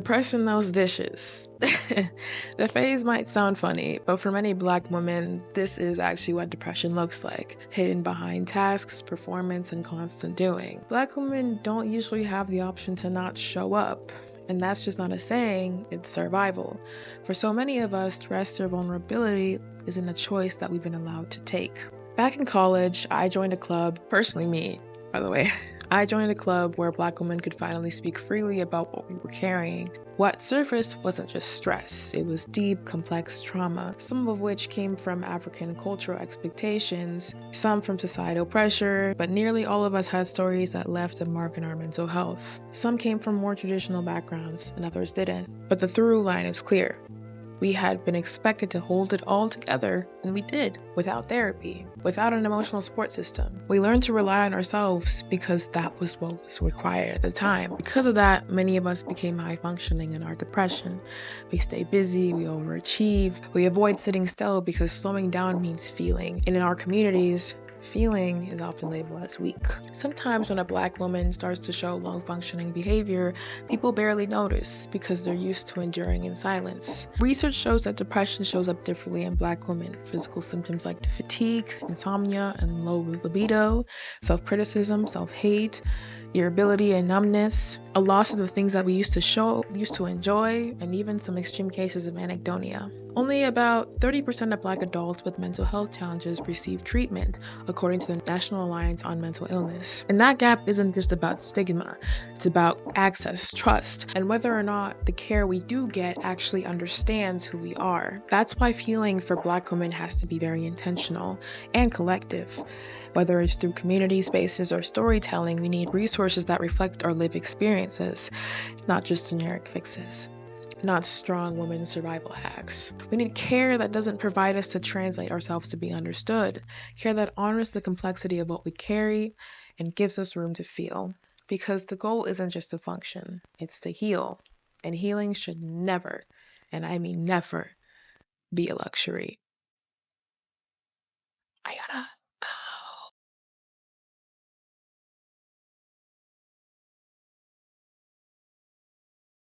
Pressing those dishes. The phrase might sound funny, but for many Black women, this is actually what depression looks like, hidden behind tasks, performance, and constant doing. Black women don't usually have the option to not show up. And that's just not a saying, it's survival. For so many of us, rest or vulnerability isn't a choice that we've been allowed to take. Back in college, I joined a club, personally me, by the way. I joined a club where Black women could finally speak freely about what we were carrying. What surfaced wasn't just stress, it was deep, complex trauma, some of which came from African cultural expectations, some from societal pressure, but nearly all of us had stories that left a mark on our mental health. Some came from more traditional backgrounds, and others didn't. But the through line is clear. We had been expected to hold it all together, and we did, without therapy, without an emotional support system. We learned to rely on ourselves because that was what was required at the time. Because of that, many of us became high functioning in our depression. We stay busy, we overachieve, we avoid sitting still because slowing down means feeling. And in our communities, feeling is often labeled as weak. Sometimes when a Black woman starts to show low-functioning behavior, people barely notice because they're used to enduring in silence. Research shows that depression shows up differently in Black women. Physical symptoms like fatigue, insomnia, and low libido, self-criticism, self-hate, irritability and numbness, a loss of the things that we used to enjoy, and even some extreme cases of anhedonia. Only about 30% of Black adults with mental health challenges receive treatment, according to the National Alliance on Mental Illness. And that gap isn't just about stigma, it's about access, trust, and whether or not the care we do get actually understands who we are. That's why healing for Black women has to be very intentional and collective. Whether it's through community spaces or storytelling, we need resources that reflect our lived experiences, not just generic fixes. Not strong woman survival hacks. We need care that doesn't provide us to translate ourselves to be understood, care that honors the complexity of what we carry and gives us room to feel. Because the goal isn't just to function, it's to heal. And healing should never, and I mean never, be a luxury.